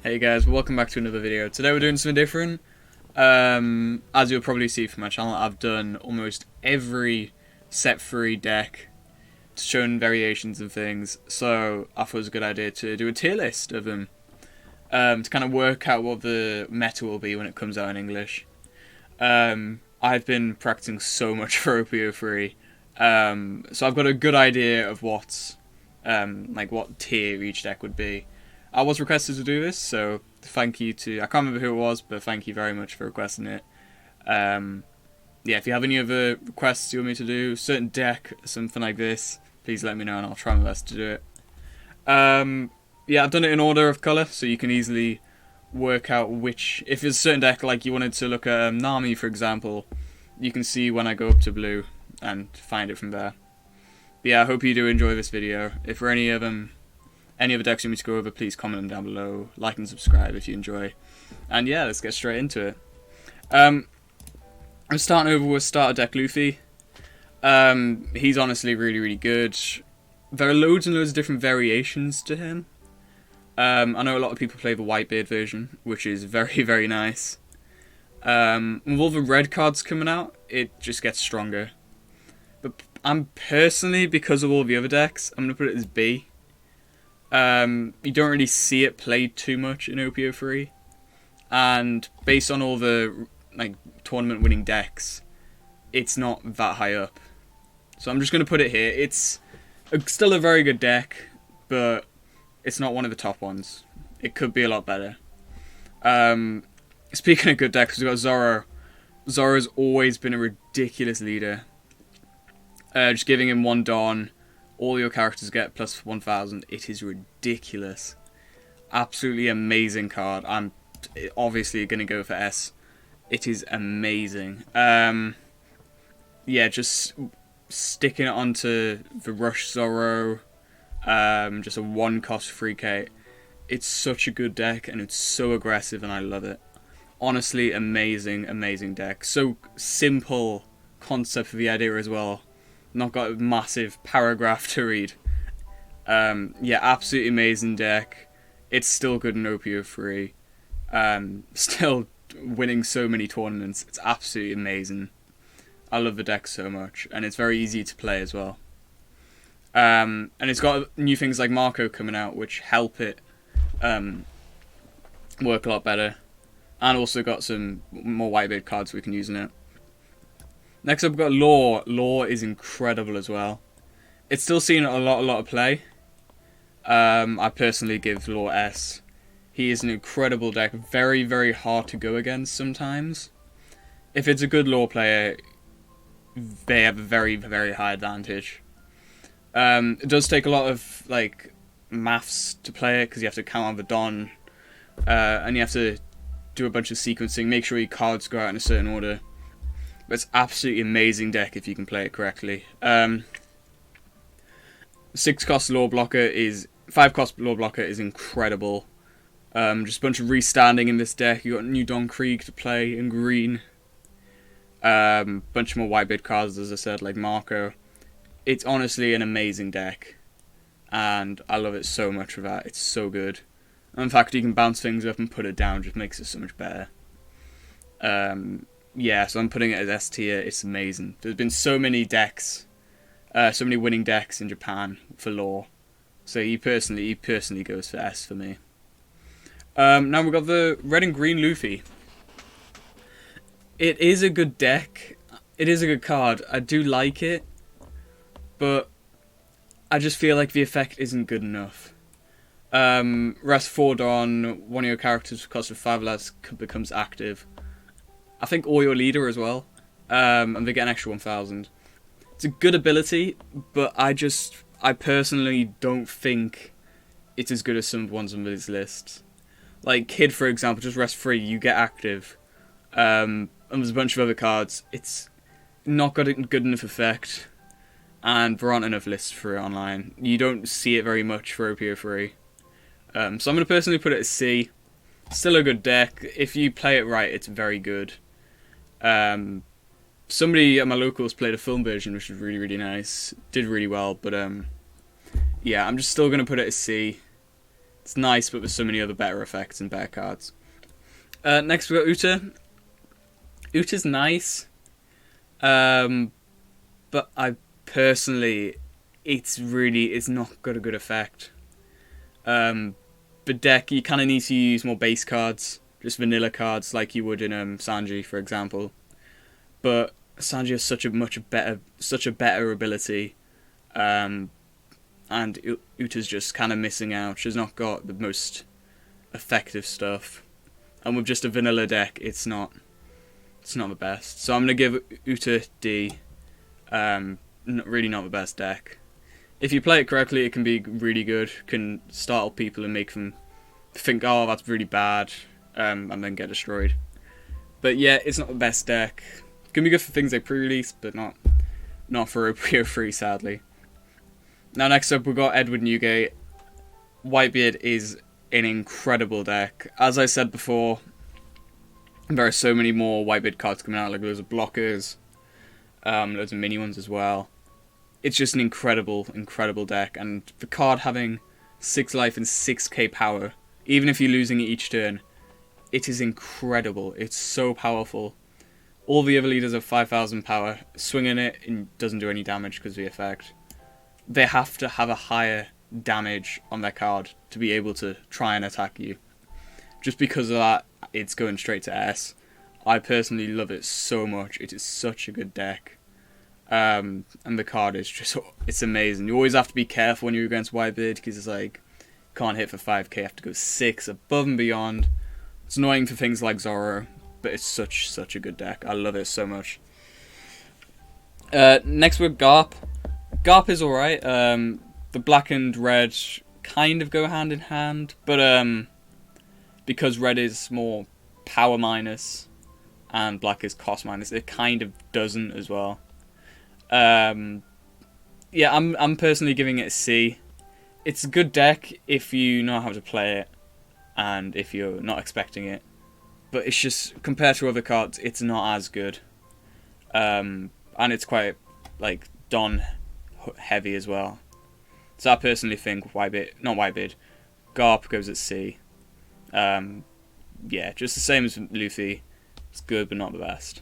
Hey guys, welcome back to another video. Today we're doing something different. As you'll probably see from my channel, I've done almost every set 3 deck, shown variations and things, so I thought it was a good idea to do a tier list of them, to kind of work out what the meta will be when it comes out in English. I've been practicing so much for OP-03, so I've got a good idea of what tier each deck would be. I was requested to do this, so thank you to... I can't remember who it was, but thank you very much for requesting it. Yeah, if you have any other requests you want me to do, certain deck, something like this, please let me know and I'll try my best to do it. Yeah, I've done it in order of colour, so you can easily work out which... If there's a certain deck, like you wanted to look at Nami, for example, you can see when I go up to blue and find it from there. But yeah, I hope you do enjoy this video. If there are any other decks you want me to go over, please comment them down below, like and subscribe if you enjoy. And yeah, let's get straight into it. I'm starting over with starter deck Luffy. He's honestly really good. There are loads and loads of different variations to him. I know a lot of people play the Whitebeard version, which is very nice. With all the red cards coming out, it just gets stronger. But I'm personally, because of all the other decks, I'm going to put it as B. You don't really see it played too much in OP-03, and based on all the tournament winning decks, it's not that high up. So I'm just going to put it here. It's still a very good deck, but it's not one of the top ones. It could be a lot better. Speaking of good decks, we've got Zoro. Zoro's always been a ridiculous leader. Just giving him one Dawn. All your characters get plus 1,000. It is ridiculous. Absolutely amazing card. I'm obviously going to go for S. It is amazing. Yeah, just sticking it onto the Rush Zoro. Just a 1-cost free K. It's such a good deck and it's so aggressive and I love it. Honestly, amazing deck. So simple concept for the idea as well. Not got a massive paragraph to read. Yeah, absolutely amazing deck. It's still good in OP-03. Still winning so many tournaments. It's absolutely amazing. I love the deck so much, and it's very easy to play as well. And it's got new things like Marco coming out, which help it work a lot better. And also got some more Whitebeard cards we can use in it. Next up, we've got Law. Law is incredible as well. It's still seen a lot of play. I personally give Law S. He is an incredible deck. Very hard to go against sometimes. If it's a good Law player, they have a very high advantage. It does take a lot of maths to play it, because you have to count on the Don. And you have to do a bunch of sequencing, make sure your cards go out in a certain order. But it's absolutely amazing deck if you can play it correctly. 6-cost Law Blocker is... 5-cost Law Blocker is incredible. Just a bunch of restanding in this deck. You got new Don Krieg to play in green. Bunch more Whitebeard cards, as I said, like Marco. It's honestly an amazing deck. And I love it so much for that. It's so good. And in fact, you can bounce things up and put it down. Just makes it so much better. Yeah, so I'm putting it as S tier. It's amazing. There's been so many decks, so many winning decks in Japan for Law. So he personally goes for S for me. Now we've got the red and green Luffy. It is a good deck. It is a good card. I do like it, but I just feel like the effect isn't good enough. Rest 4 Dawn, one of your characters cost of 5 less becomes active. I think all your leader as well, and they get an extra 1,000. It's a good ability, but I personally don't think it's as good as some of the ones on this list. Like Kid, for example, just rest 3, you get active, and there's a bunch of other cards. It's not got a good enough effect, and there aren't enough lists for it online. You don't see it very much for OP-03. So I'm going to personally put it as C. Still a good deck. If you play it right, it's very good. Somebody at my locals played a film version, which was really nice. Did really well, but yeah, I'm just still going to put it as C. It's nice, but with so many other better effects and better cards. Next we got Uta. Uta's nice, but I personally, it's not got a good effect. But deck, you kind of need to use more base cards, just vanilla cards like you would in Sanji, for example. But Sanji has such a better ability, and Uta's just kind of missing out. She's not got the most effective stuff, and with just a vanilla deck, it's not the best. So I'm gonna give Uta D. Really not the best deck. If you play it correctly, it can be really good. Can startle people and make them think, oh, that's really bad, and then get destroyed. But yeah, it's not the best deck. It can be good for things like pre-release, but not for OP-03, sadly. Now next up, we've got Edward Newgate. Whitebeard is an incredible deck. As I said before, there are so many more Whitebeard cards coming out, like loads of blockers, loads of mini ones as well. It's just an incredible deck, and the card having 6 life and 6k power, even if you're losing it each turn, it is incredible. It's so powerful. All the other leaders have 5,000 power. Swinging it and doesn't do any damage because of the effect. They have to have a higher damage on their card to be able to try and attack you. Just because of that, it's going straight to S. I personally love it so much. It is such a good deck. And the card is just, it's amazing. You always have to be careful when you're against Whitebeard, because it's like, can't hit for 5k, you have to go 6 above and beyond. It's annoying for things like Zoro, but it's such a good deck. I love it so much. Next we're Garp. Garp is alright. The black and red kind of go hand in hand, but because red is more power minus and black is cost minus, it kind of doesn't as well. Yeah, I'm personally giving it a C. It's a good deck if you know how to play it and if you're not expecting it. But it's just, compared to other cards, it's not as good. And it's quite, like, Don heavy as well. So I personally think Garp goes at C. Yeah, just the same as Luffy. It's good, but not the best.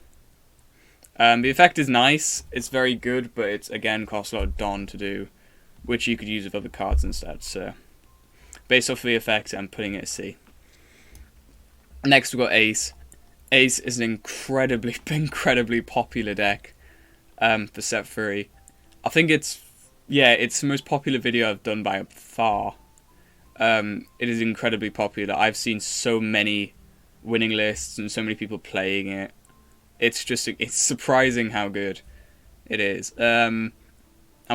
The effect is nice, it's very good, but it's, again, costs a lot of Don to do, which you could use with other cards instead, so based off of the effect, I'm putting it at C. Next we've got Ace. Ace is an incredibly popular deck for set 3. I think it's the most popular video I've done by far. It is incredibly popular. I've seen so many winning lists and so many people playing it. It's surprising how good it is. I'm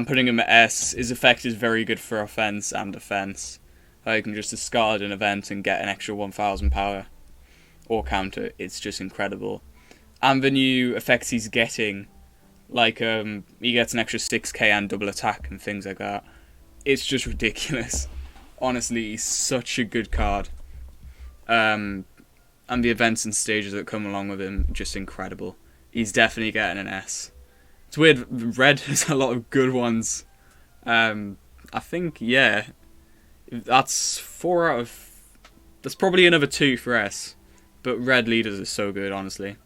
putting him at S. His effect is very good for offense and defense. You can just discard an event and get an extra 1,000 power or counter. It's just incredible. And the new effects he's getting, like he gets an extra 6k and double attack and things like that. It's just ridiculous. Honestly, he's such a good card. And the events and stages that come along with him, just incredible. He's definitely getting an S. It's weird, Red has a lot of good ones. I think, yeah, that's 4 out of... That's probably another 2 for S. But Red leaders are so good, honestly.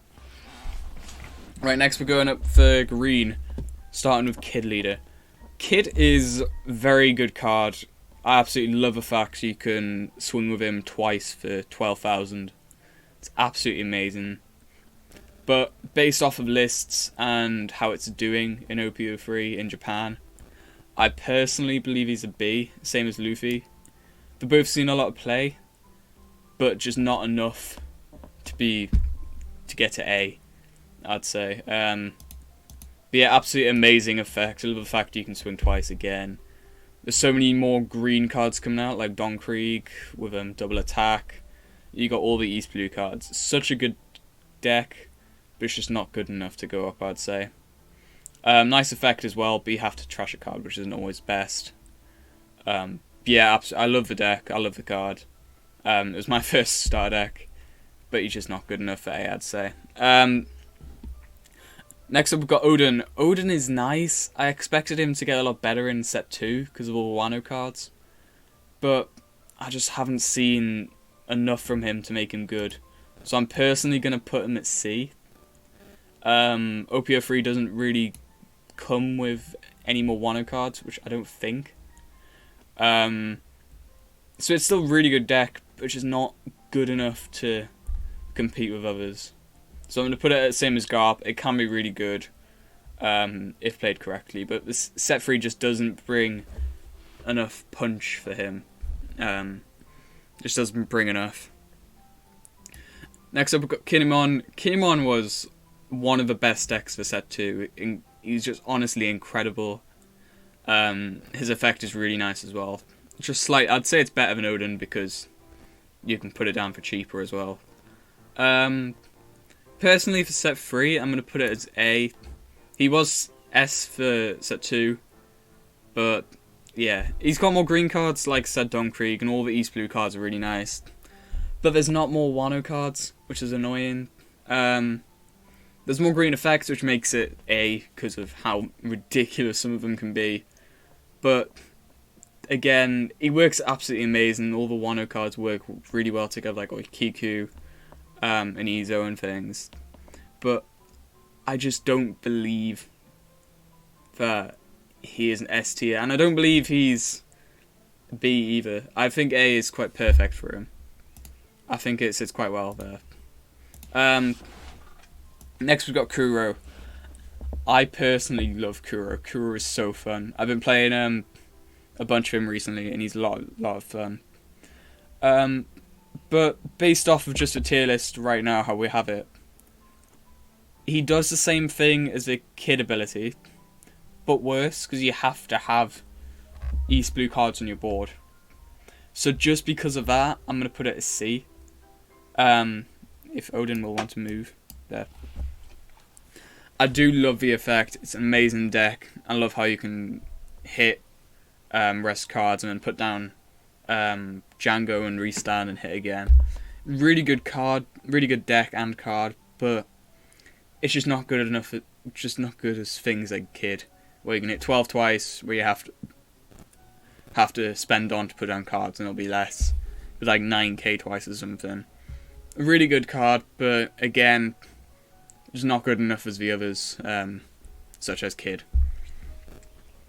Right, next we're going up for Green, starting with Kid Leader. Kid is a very good card. I absolutely love the fact you can swing with him twice for 12,000. It's absolutely amazing. But based off of lists and how it's doing in OP-03 in Japan, I personally believe he's a B, same as Luffy. They've both seen a lot of play, but just not enough to get to A, I'd say. But yeah, absolutely amazing effect. I love the fact you can swing twice again. There's so many more green cards coming out, like Don Krieg with double attack. You got all the East Blue cards. Such a good deck, but it's just not good enough to go up, I'd say. Nice effect as well, but you have to trash a card, which isn't always best. Yeah, I love the deck. I love the card. It was my first star deck, but he's just not good enough for A, I'd say. Next up, we've got Odin. Odin is nice. I expected him to get a lot better in set 2 because of all the Wano cards, but I just haven't seen enough from him to make him good. So I'm personally going to put him at C. OP-03 doesn't really come with any more Wano cards, which I don't think. So it's still a really good deck, but just not good enough to compete with others. So I'm going to put it at the same as Garp. It can be really good if played correctly, but this set 3 just doesn't bring enough punch for him. Just doesn't bring enough. Next up, we've got Kinemon. Kinemon was one of the best decks for set 2. He's just honestly incredible. His effect is really nice as well. Just slight, I'd say it's better than Odin because you can put it down for cheaper as well. Personally, for set 3, I'm going to put it as A. He was S for set 2, but yeah, he's got more green cards like said Don Krieg, and all the East Blue cards are really nice. But there's not more Wano cards, which is annoying. There's more green effects, which makes it A because of how ridiculous some of them can be. But again, he works absolutely amazing. All the Wano cards work really well together, like Kiku and Izo and things. But I just don't believe that he is an S tier, and I don't believe he's B either. I think A is quite perfect for him. I think it sits quite well there. Next we've got Kuro. I personally love Kuro. Kuro is so fun. I've been playing a bunch of him recently, and he's a lot of fun. But based off of just a tier list right now, how we have it, he does the same thing as the Kid ability, but worse, because you have to have East Blue cards on your board. So just because of that, I'm going to put it as C. If Odin will want to move there. I do love the effect. It's an amazing deck. I love how you can hit rest cards and then put down Django and restand and hit again. Really good card, really good deck and card, but it's just not good enough. It's just not good as things like Kid, where you can hit 12 twice, where you have to spend on to put down cards, and it'll be less, with like 9k twice or something. A really good card, but again, just not good enough as the others, such as Kid.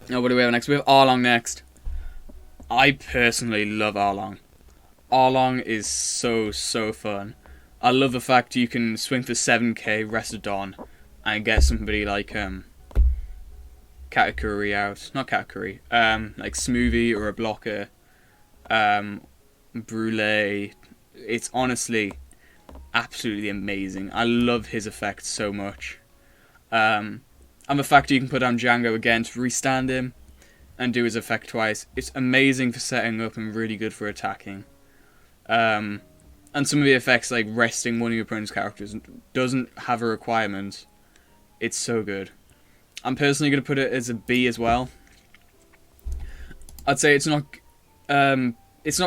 Now, what do we have next? We have Arlong next. I personally love Arlong. Arlong is so fun. I love the fact you can swing for 7k, rest of Dawn, and get somebody like Katakuri out. Not Katakuri. Like Smoothie or a blocker. Brule. It's honestly absolutely amazing. I love his effect so much. And the fact you can put down Django again to restand him and do his effect twice. It's amazing for setting up and really good for attacking. And some of the effects, like resting one of your opponent's characters, doesn't have a requirement. It's so good. I'm personally going to put it as a B as well. I'd say it's not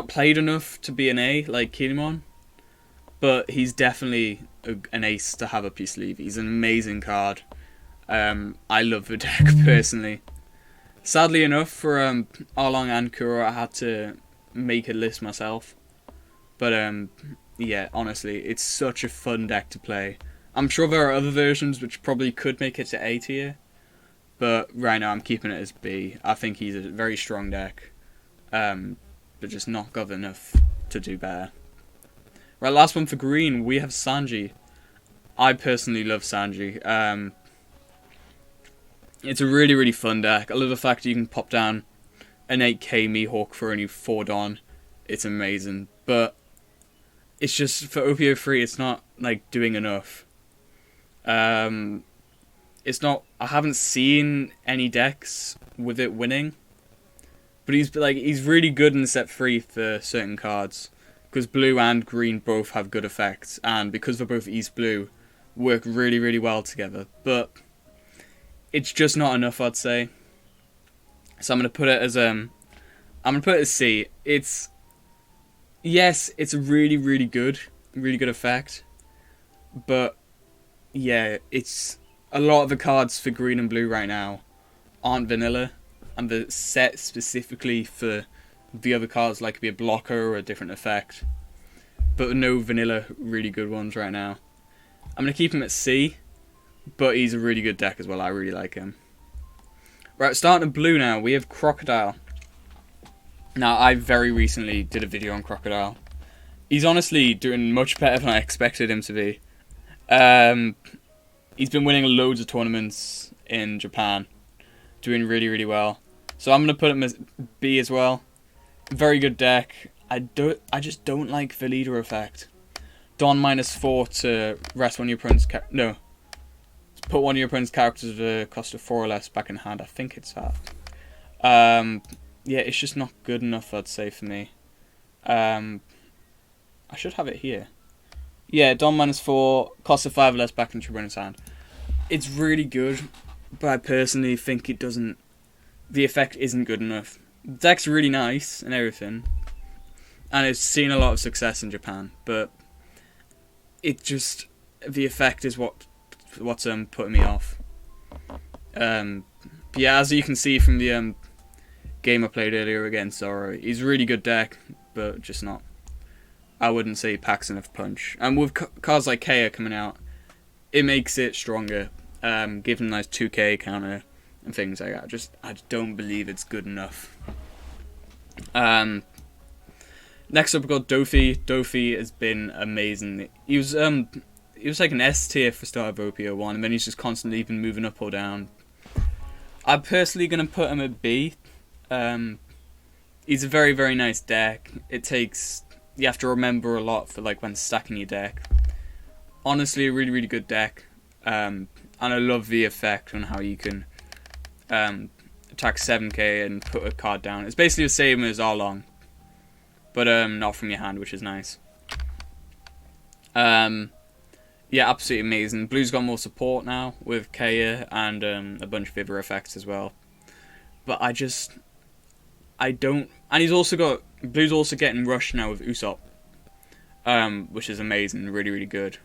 played enough to be an A, like Kinemon, but he's definitely an ace to have up your sleeve. He's an amazing card. I love the deck, personally. Sadly enough, for Arlong and Kuro, I had to make a list myself. But yeah, honestly, it's such a fun deck to play. I'm sure there are other versions which probably could make it to A tier, but right now I'm keeping it as B. I think he's a very strong deck, but just not good enough to do better. Right, last one for green, we have Sanji. I personally love Sanji. It's a really fun deck. I love the fact that you can pop down an 8k Mihawk for only 4 Dawn. It's amazing, but it's just, for OP-03, it's not, like, doing enough. It's not, I haven't seen any decks with it winning, but he's really good in set 3 for certain cards, because blue and green both have good effects, and because they're both East Blue, work really well together, but it's just not enough, I'd say. So I'm going to put it as C. Yes, it's a really good effect, but yeah, it's a lot of the cards for green and blue right now aren't vanilla, and the set specifically for the other cards like be a blocker or a different effect. But no vanilla really good ones right now. I'm going to keep him at C, but he's a really good deck as well. I really like him. Right, starting in blue now, we have Crocodile. Now, I very recently did a video on Crocodile. He's honestly doing much better than I expected him to be. He's been winning loads of tournaments in Japan. Doing really, really well. So I'm going to put him as B as well. Very good deck. I just don't like the leader effect. Don -4 to rest one of your opponent's put one of your opponent's characters at a cost of 4 or less back in hand. I think it's that. Yeah, it's just not good enough, I'd say, for me. I should have it here. Yeah, Don -4, cost of 5 or less back into your opponent's hand. It's really good, but I personally think it doesn't. The effect isn't good enough. The deck's really nice and everything, and it's seen a lot of success in Japan, but it just, the effect is what's putting me off. But yeah, as you can see from the game I played earlier against Zoro, he's a really good deck, but just not. I wouldn't say he packs enough punch. And with cards like Kaya coming out, it makes it stronger. Give him a nice 2k counter and things like that. I just don't believe it's good enough. Next up we've got Dofi. Dofi has been amazing. He was like an S tier for start of OP-01, and then he's just constantly been moving up or down. I'm personally gonna put him at B. He's a very, very nice deck. You have to remember a lot for like when stacking your deck. Honestly, a really, really good deck. And I love the effect on how you can attack 7k and put a card down. It's basically the same as Arlong, but not from your hand, which is nice. Yeah, absolutely amazing. Blue's got more support now with Kaya and a bunch of other effects as well. But I don't. And he's also got, Blue's also getting rushed now with Usopp, which is amazing. Really, really good.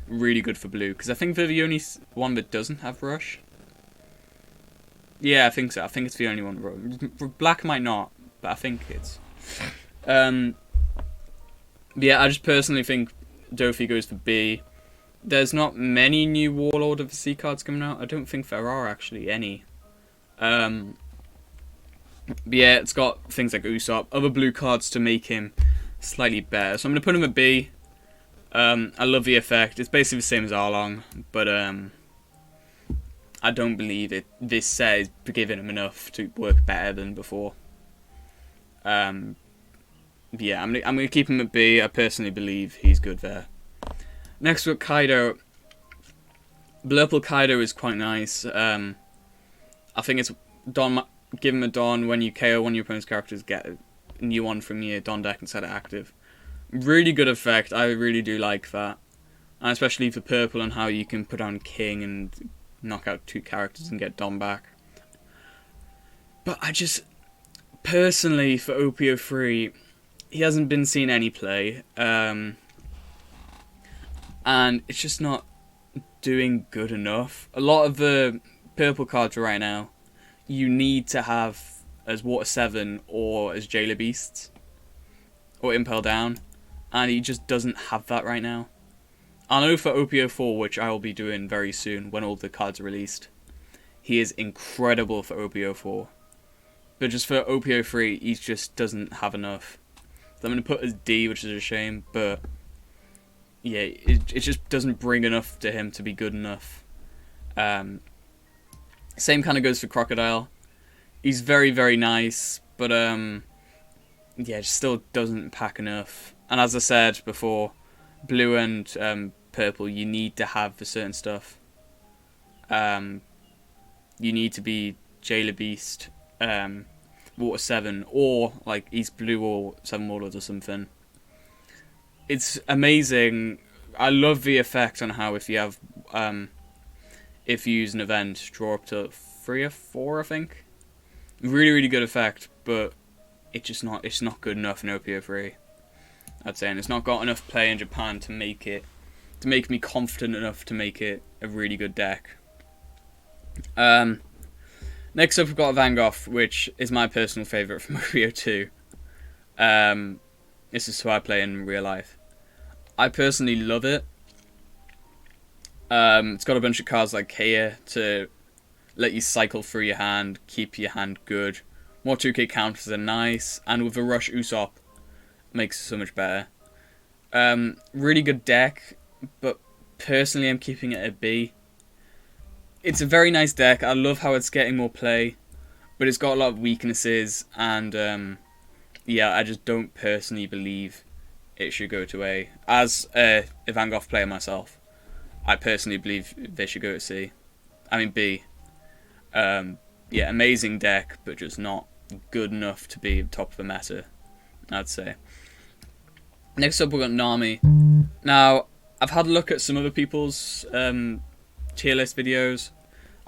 Really good for Blue, because I think they're the only one that doesn't have rush. Yeah, I think so. I think it's the only one. Black might not, but I think it's. Yeah, I just personally think Dofi goes for B. There's not many new Warlord of the Sea cards coming out. I don't think there are actually any. But yeah, it's got things like Usopp, other blue cards to make him slightly better. So I'm going to put him at B. I love the effect. It's basically the same as Arlong, but I don't believe this set is giving him enough to work better than before. Yeah, I'm gonna keep him at B. I personally believe he's good there. Next we've got Kaido. Blurple Kaido is quite nice. I think it's Don. Give him a Don when you KO one of your opponent's characters, get a new one from your Don deck and set it active. Really good effect. I really do like that, and especially for purple and how you can put down King and knock out 2 characters and get Don back. But I just personally for OP-03, he hasn't been seen any play, and it's just not doing good enough. A lot of the purple cards right now, you need to have as Water 7 or as Jailer Beasts or Impel Down, and he just doesn't have that right now. I know for OP-04, which I will be doing very soon when all the cards are released, he is incredible for OP-04. But just for OP-03, he just doesn't have enough. So I'm going to put as D, which is a shame, but yeah, it just doesn't bring enough to him to be good enough. Same kind of goes for Crocodile. He's very, very nice, but yeah, just still doesn't pack enough. And as I said before, blue and purple, you need to have for certain stuff. You need to be Jailer Beast, Water 7, or like East Blue or 7 Warlords or something. It's amazing. I love the effect on how if you have if you use an event, draw up to 3 or 4, I think. Really, really good effect, but it's not good enough in OP-03. I'd say, and it's not got enough play in Japan to make me confident enough to make it a really good deck. Next up, we've got Vangoff, which is my personal favourite from OP-02. This is who I play in real life. I personally love it. It's got a bunch of cards like here to let you cycle through your hand, keep your hand good. More 2k counters are nice, and with a Rush Usopp, makes it so much better. Really good deck, but personally I'm keeping it at B. It's a very nice deck. I love how it's getting more play, but it's got a lot of weaknesses, and yeah, I just don't personally believe it should go to A. As a Vangoff player myself, I personally believe they should go to C. I mean B. Yeah, amazing deck, but just not good enough to be top of the meta, I'd say. Next up, we've got Nami. Now, I've had a look at some other people's tier list videos,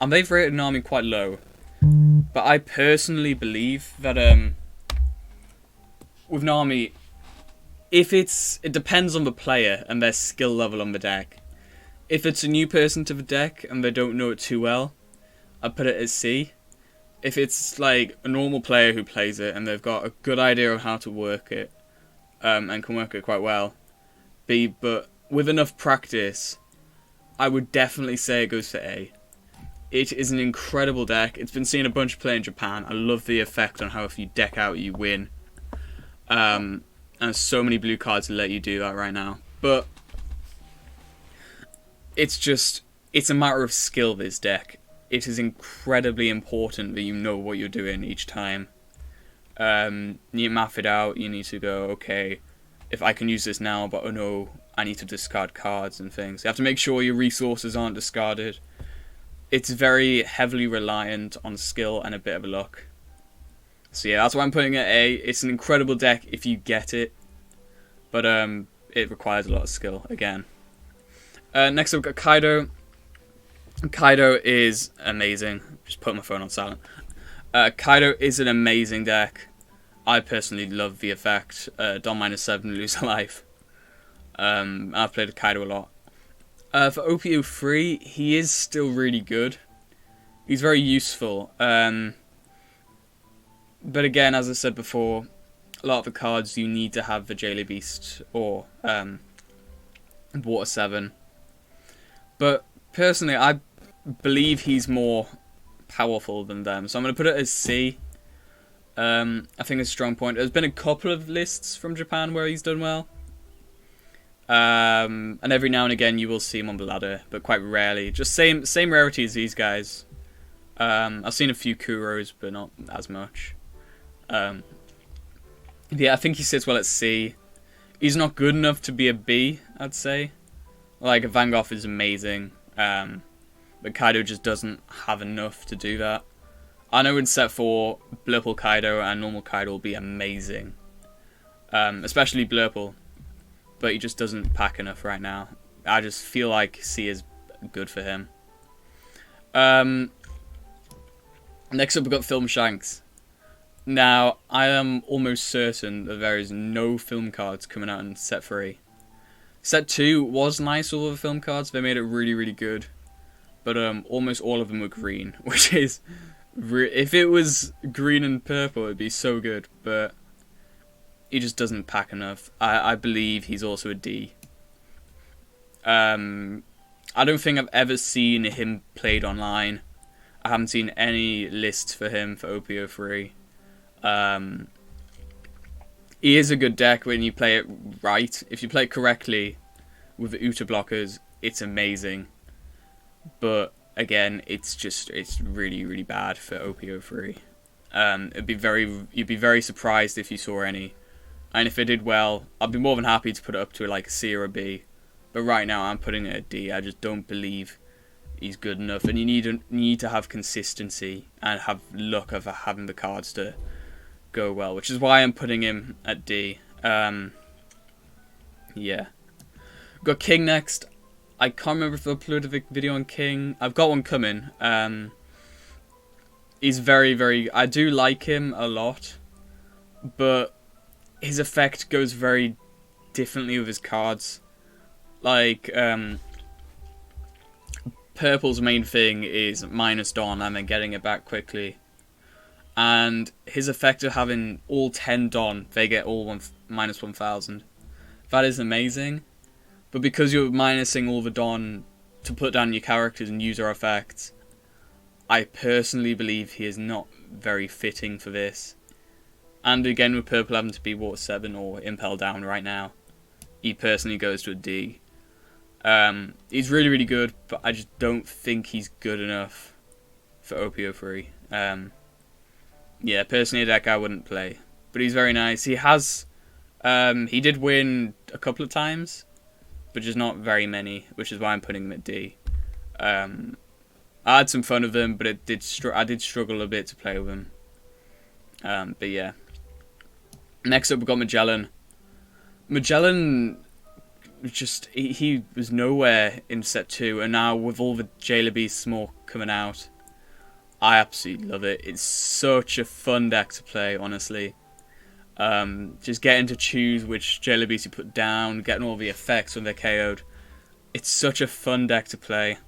and they've rated Nami quite low. But I personally believe that with Nami, it depends on the player and their skill level on the deck. If it's a new person to the deck and they don't know it too well, I'd put it as C. If it's like a normal player who plays it and they've got a good idea of how to work it, and can work it quite well, B. But with enough practice, I would definitely say it goes for A. It is an incredible deck. It's been seen a bunch of play in Japan. I love the effect on how if you deck out, you win. And so many blue cards to let you do that right now. But it's a matter of skill, this deck. It is incredibly important that you know what you're doing each time. You map it out, you need to go, okay, if I can use this now, but oh no, I need to discard cards and things. You have to make sure your resources aren't discarded. It's very heavily reliant on skill and a bit of luck. So yeah, that's why I'm putting it A. It's an incredible deck if you get it, but it requires a lot of skill, again. Next up, we've got Kaido. Kaido is amazing. Just put my phone on silent. Kaido is an amazing deck. I personally love the effect. Don -7, lose a life. I've played Kaido a lot. For OP-03, he is still really good. He's very useful. But again, as I said before, a lot of the cards you need to have the Jailer Beast or Water 7. But personally, I believe he's more powerful than them, so I'm going to put it as C. I think it's a strong point. There's been a couple of lists from Japan where he's done well. And every now and again you will see him on the ladder, but quite rarely. Just same rarity as these guys. I've seen a few Kuros, but not as much. Yeah, I think he sits well at C. He's not good enough to be a B, I'd say. Like, Vangoff is amazing, but Kaido just doesn't have enough to do that. I know in set 4, Blurple Kaido and normal Kaido will be amazing. Especially Blurple. But he just doesn't pack enough right now. I just feel like C is good for him. Next up, we've got Film Shanks. Now, I am almost certain that there is no film cards coming out in set 3. Set 2 was nice, all of the film cards. They made it really, really good. But almost all of them were green, which is... if it was green and purple, it'd be so good. But he just doesn't pack enough. I believe he's also a D. I don't think I've ever seen him played online. I haven't seen any lists for him for OP-03. He is a good deck when you play it right. If you play it correctly with the Uta blockers, it's amazing. But again, it's really, really bad for OP-03. You'd be very surprised if you saw any. And if it did well, I'd be more than happy to put it up to like a C or a B. But right now, I'm putting it at D. I just don't believe he's good enough. And you need to have consistency and have luck of having the cards to go well, which is why I'm putting him at D. Yeah. Got King next. I can't remember if I uploaded a video on King. I've got one coming. He's very, very... I do like him a lot, but his effect goes very differently with his cards. Like, purple's main thing is minus Don and then getting it back quickly. And his effect of having all 10 Don, they get all minus 1000. That is amazing. But because you're minusing all the Don to put down your characters and use our effects, I personally believe he is not very fitting for this. And again, with purple having to be Water 7 or Impel down right now, he personally goes to a D. He's really, really good, but I just don't think he's good enough for OP-03. Yeah, personally a deck I wouldn't play. But he's very nice. He has... he did win a couple of times, but just not very many, which is why I'm putting him at D. I had some fun with him, but I did struggle a bit to play with him. But yeah. Next up, we've got Magellan. Magellan, he was nowhere in set 2, and now with all the Jailer Beast smoke coming out, I absolutely love it. It's such a fun deck to play, honestly. Just getting to choose which Jailer Beast you put down, getting all the effects when they're KO'd. It's such a fun deck to play.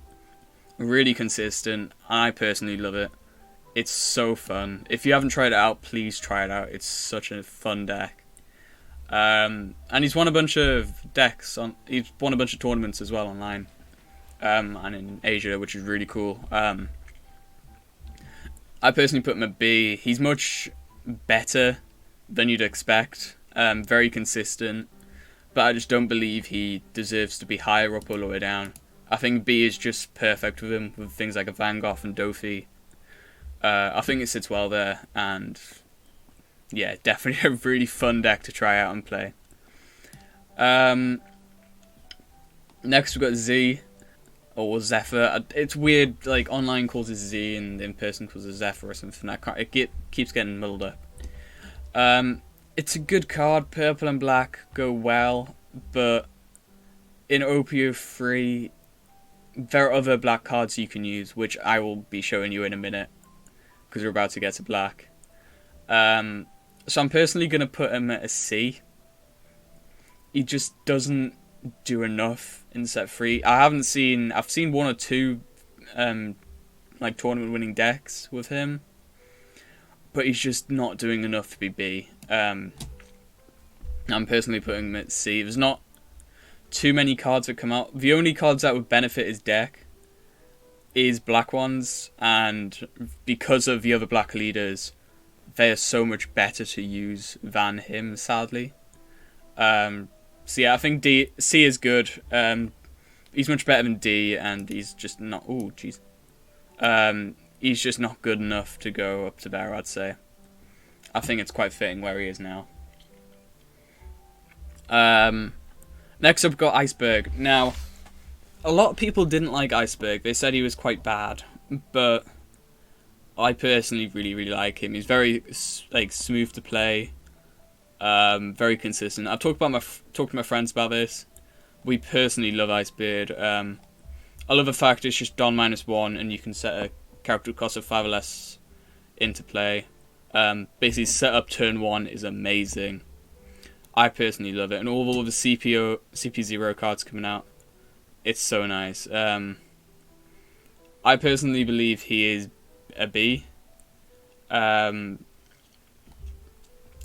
Really consistent. I personally love it. It's so fun. If you haven't tried it out, please try it out. It's such a fun deck. And he's won a bunch of he's won a bunch of tournaments as well online. And in Asia, which is really cool. I personally put him at B. He's much better than you'd expect. Very consistent. But I just don't believe he deserves to be higher up or lower down. I think B is just perfect with him, with things like a Vangoff and Dofi. I think it sits well there, and yeah, definitely a really fun deck to try out and play. Next we've got Z, or Zephyr. It's weird, like online calls it Z and in person calls it Zephyr or something. It keeps getting muddled up. It's a good card. Purple and black go well, but in OP-03, there are other black cards you can use, which I will be showing you in a minute, because we're about to get to black. So I'm personally going to put him at a C. He just doesn't do enough in set 3. I've seen one or two like tournament winning decks with him, but he's just not doing enough to be B. I'm personally putting him at C. There's not too many cards that come out. The only cards that would benefit his deck is black ones, and because of the other black leaders, they are so much better to use than him, sadly. So yeah, I think C is good. He's much better than D, and he's just not... Oh, jeez. He's just not good enough to go up to there, I'd say. I think it's quite fitting where he is now. Next up, we've got Iceberg. Now, a lot of people didn't like Iceberg. They said he was quite bad, but I personally really, really like him. He's very smooth to play, very consistent. I've talked to my friends about this. We personally love Iceberg. I love the fact it's just Don -1, and you can set a character cost of 5 or less into play. Basically, setup turn 1 is amazing. I personally love it, and all of the CP0 cards coming out, it's so nice. I personally believe he is a B.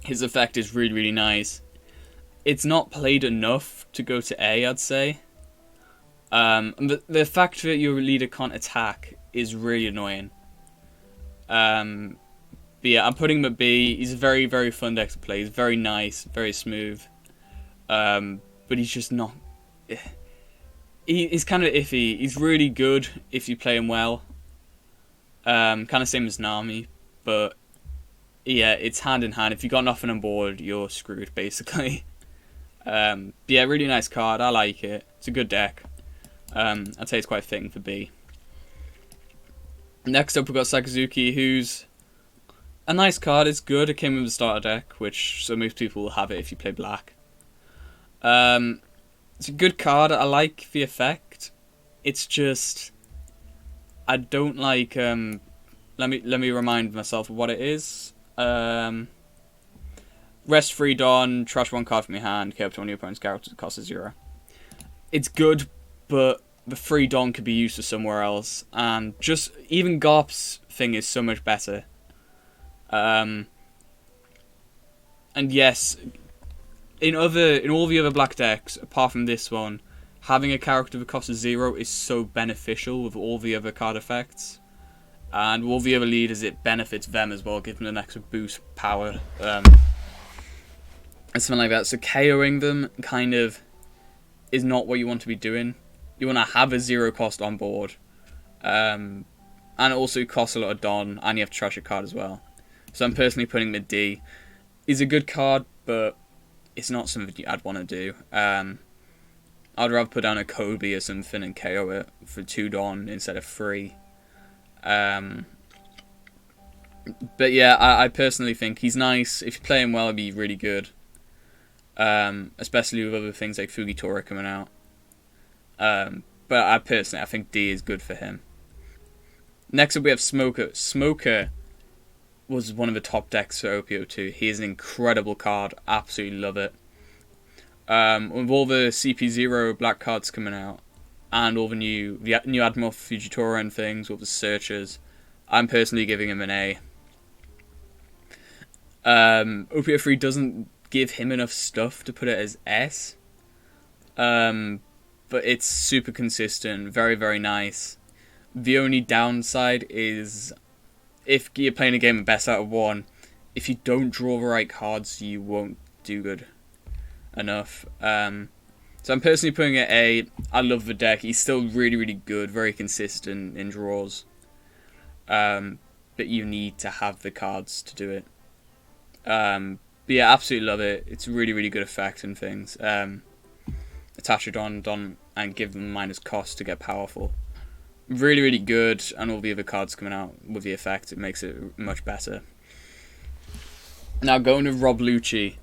His effect is really, really nice. It's not played enough to go to A, I'd say. And the fact that your leader can't attack is really annoying. But yeah, I'm putting him at B. He's a very, very fun deck to play. He's very nice, very smooth. But he's just not... He's kind of iffy. He's really good if you play him well. Kind of same as Nami. But yeah, it's hand in hand. If you got nothing on board, you're screwed, basically. But yeah, really nice card. I like it. It's a good deck. I'd say it's quite fitting for B. Next up, we've got Sakazuki, who's a nice card. It's good. It came with the starter deck, so most people will have it if you play black. It's a good card. I like the effect. It's just I don't like. Let me remind myself of what it is. Rest 3 Dawn, trash 1 card from your hand, keep up to one of your opponent's characters, cost 0. It's good, but the free Don could be used for somewhere else, and just even Garp's thing is so much better. And yes, in all the other black decks, apart from this one, having a character that costs 0 is so beneficial with all the other card effects. And with all the other leaders, it benefits them as well, giving them an extra boost power. And something like that. So KOing them kind of is not what you want to be doing. You want to have a 0 cost on board. And it also costs a lot of Don, and you have to trash a card as well. So I'm personally putting the D. He's a good card, but it's not something I'd want to do. I'd rather put down a Kobe or something and KO it for 2 Don instead of 3. But yeah, I personally think he's nice. If you play him well, he'd be really good. Especially with other things like Fugitora coming out. But I think D is good for him. Next up we have Smoker. Smoker was one of the top decks for OP-02. He is an incredible card. Absolutely love it. With all the CP0 black cards coming out, and all the new Admiral Fugitora and things, all the searchers, I'm personally giving him an A. OP-03 doesn't give him enough stuff to put it as S. But it's super consistent, very, very nice. The only downside is if you're playing a game of best out of 1, if you don't draw the right cards, you won't do good enough. So I'm personally putting it A. I love the deck. He's still really, really good, very consistent in draws. But you need to have the cards to do it. But yeah, absolutely love it. It's really, really good effect and things. Attach it on and give them minus cost to get powerful. Really, really good, and all the other cards coming out with the effect, it makes it much better. Now going to Rob Lucci.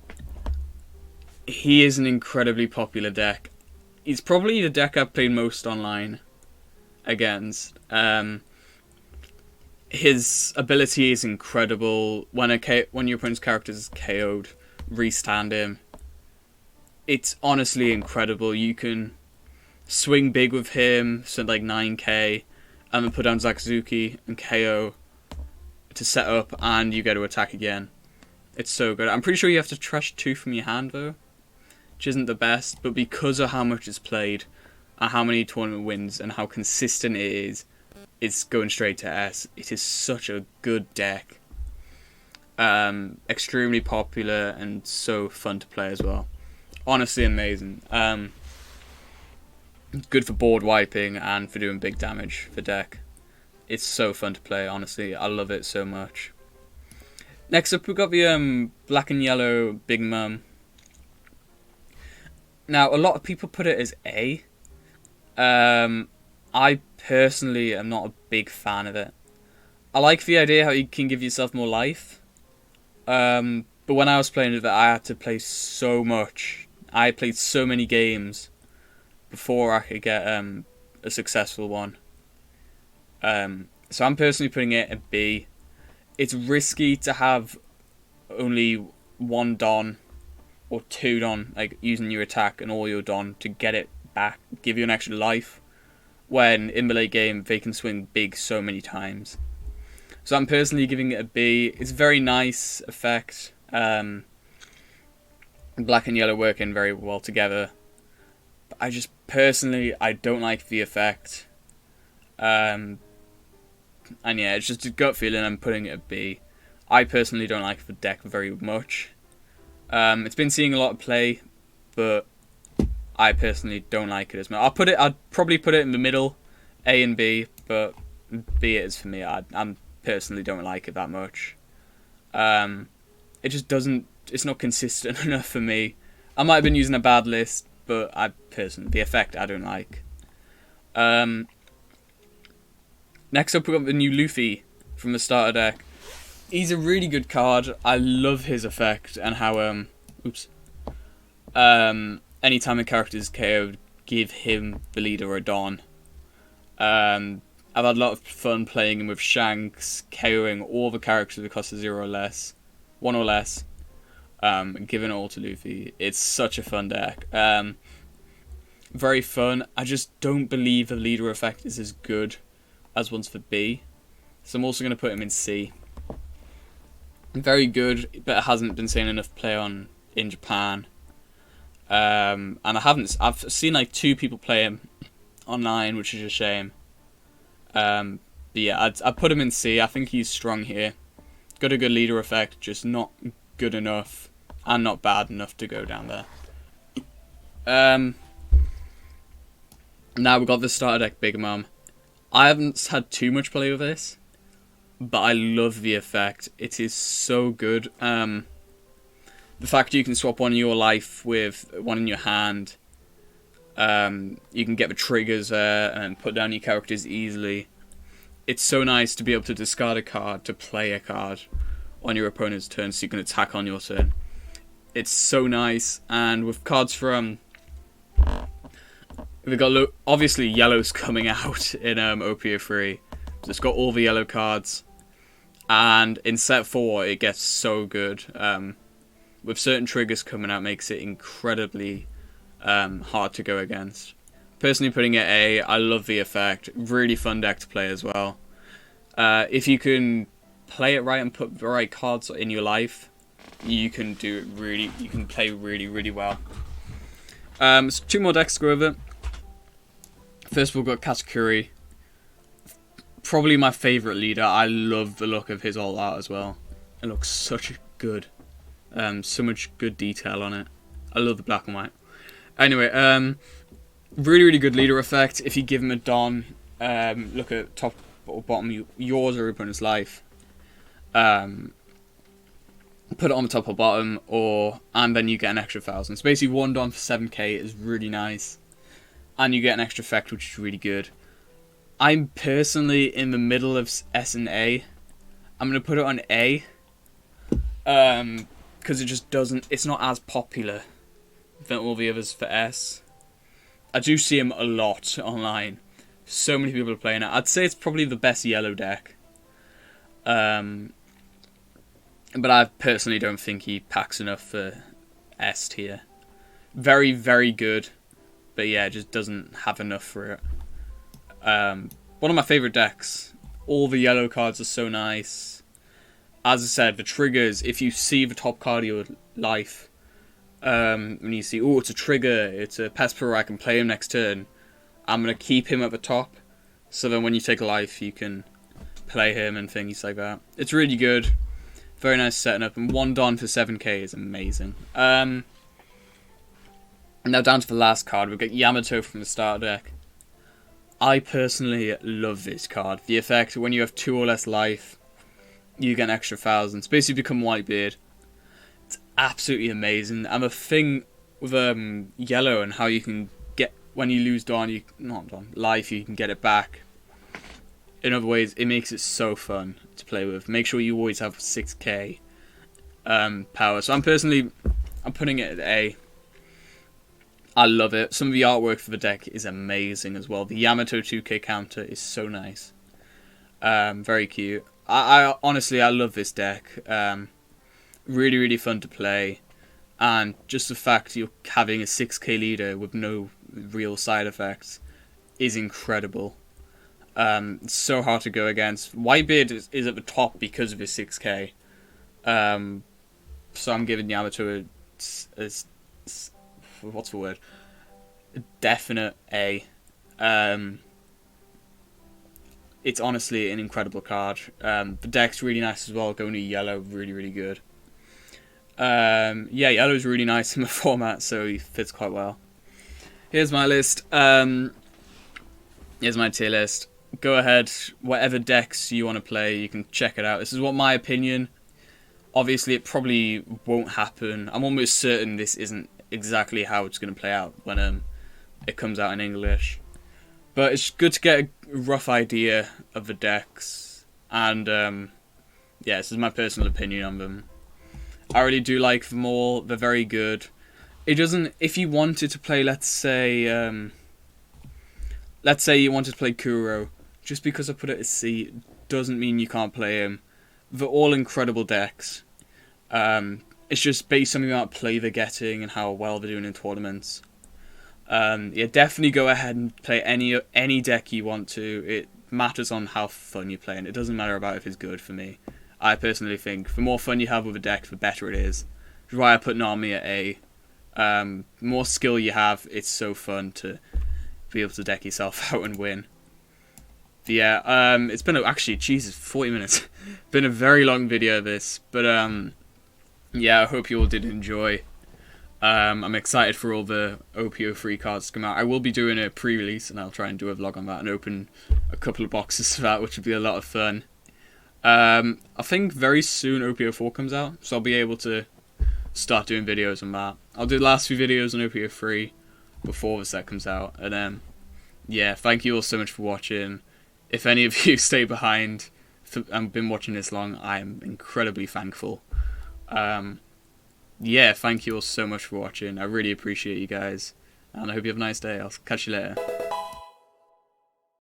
He is an incredibly popular deck. He's probably the deck I've played most online against. His ability is incredible. When your opponent's character is KO'd, restand him. It's honestly incredible. You can swing big with him, so like 9k, and then put down Zakzuki and KO to set up, and you get to attack again. It's so good. I'm pretty sure you have to trash 2 from your hand though, which isn't the best, but because of how much it's played, and how many tournament wins, and how consistent it is, it's going straight to S. It is such a good deck. Extremely popular and so fun to play as well. Honestly amazing. Good for board wiping and for doing big damage for deck. It's so fun to play, honestly. I love it so much. Next up we've got the black and yellow Big Mum. Now a lot of people put it as A. I personally am not a big fan of it. I like the idea how you can give yourself more life. But when I was playing with it, I had to play so much. I played so many games before I could get a successful one. So I'm personally putting it at B. It's risky to have only 1 Don or 2 Don, like using your attack and all your Don to get it back, give you an extra life, when in the late game they can swing big so many times. So I'm personally giving it a B. It's a very nice effect. Black and yellow working very well together. But I just personally, I don't like the effect. And yeah, it's just a gut feeling. I'm putting it a B. I personally don't like the deck very much. It's been seeing a lot of play, but I personally don't like it as much. I'd probably put it in the middle, A and B, but B it is for me. I personally don't like it that much. It just doesn't. It's not consistent enough for me. I might have been using a bad list, but the effect I don't like. Next up we got the new Luffy from the starter deck. He's a really good card. I love his effect and how anytime a character is KO'd, give him the leader or a Don. I've had a lot of fun playing him with Shanks, KOing all the characters that cost 0 or less, 1 or less, and giving it all to Luffy. It's such a fun deck. Very fun. I just don't believe the leader effect is as good as ones for B. So I'm also going to put him in C. Very good, but it hasn't been seen enough play on in Japan. And I've seen like 2 people play him online, which is a shame. But yeah, I'd put him in C. I think he's strong here. Got a good leader effect, just not good enough and not bad enough to go down there. Now we've got the starter deck Big Mom. I haven't had too much play with this, but I love the effect. It is so good. The fact you can swap one in your life with one in your hand. You can get the triggers there and put down your characters easily. It's so nice to be able to discard a card to play a card on your opponent's turn so you can attack on your turn. It's so nice, and with cards from... We've got obviously yellow's coming out in OP-03. So it's got all the yellow cards, and in set 4 it gets so good. With certain triggers coming out, makes it incredibly hard to go against. Personally putting it A. I love the effect. Really fun deck to play as well. If you can play it right and put the right cards in your life, you can do it really. You can play really well. So 2 more decks to go over. First of all, we've got Katakuri. Probably my favourite leader. I love the look of his alt art as well. It looks such good. So much good detail on it. I love the black and white. Anyway, really good leader effect. If you give him a Don, look at top or bottom, yours or your opponent's life. Put it on the top or bottom, and then you get an extra 1,000. So basically 1 Don for 7k is really nice. And you get an extra effect, which is really good. I'm personally in the middle of S and A. I'm going to put it on A. Because it just doesn't... It's not as popular than all the others for S. I do see him a lot online. So many people are playing it. I'd say it's probably the best yellow deck. But I personally don't think he packs enough for S tier. Very good. But yeah, it just doesn't have enough for it. One of my favourite decks. All the yellow cards are so nice. As I said, the triggers, if you see the top card of your life, when you see, oh, it's a trigger, it's a Pesper, I can play him next turn, I'm going to keep him at the top, so then when you take a life, you can play him and things like that. It's really good. Very nice setting up, and 1 Don for 7k is amazing. Now down to the last card, we've got Yamato from the starter deck. I personally love this card. The effect, when you have 2 or less life, you get an extra 1,000. It's basically become Whitebeard. It's absolutely amazing. And the thing with yellow and how you can get, when you lose life, you can get it back. In other ways, it makes it so fun to play with. Make sure you always have 6k power. So I'm putting it at A. I love it. Some of the artwork for the deck is amazing as well. The Yamato 2k counter is so nice. Very cute. I honestly, I love this deck. Really fun to play. And just the fact you're having a 6k leader with no real side effects is incredible. It's so hard to go against. Whitebeard is at the top because of his 6k. So I'm giving Yamato a what's the word? A definite A. It's honestly an incredible card. The deck's really nice as well. Going to yellow, really good. Yeah, yellow's really nice in the format, so he fits quite well. Here's my list. Here's my tier list. Go ahead, whatever decks you want to play, you can check it out. This is what my opinion. Obviously, it probably won't happen. I'm almost certain this isn't exactly how it's going to play out when it comes out in English. But it's good to get a rough idea of the decks. And, yeah, this is my personal opinion on them. I really do like them all. They're very good. It doesn't... If you wanted to play, let's say you wanted to play Kuro, just because I put it as C doesn't mean you can't play him. They're all incredible decks. It's just based on the amount of play they're getting and how well they're doing in tournaments. Yeah, definitely go ahead and play any deck you want to. It matters on how fun you're playing. It doesn't matter about if it's good for me. I personally think the more fun you have with a deck, the better it is. Which is why I put an army at A. More skill you have, it's so fun to be able to deck yourself out and win. But yeah, it's been actually, Jesus, 40 minutes. Been a very long video this, but yeah, I hope you all did enjoy. I'm excited for all the OP-03 cards to come out. I will be doing a pre-release, and I'll try and do a vlog on that and open a couple of boxes for that, which would be a lot of fun. I think very soon OP-04 comes out, so I'll be able to start doing videos on that. I'll do the last few videos on OP-03 before the set comes out, and yeah, thank you all so much for watching. If any of you stay behind and been watching this long, I am incredibly thankful. Yeah, thank you all so much for watching. I really appreciate you guys, and I hope you have a nice day. I'll catch you later.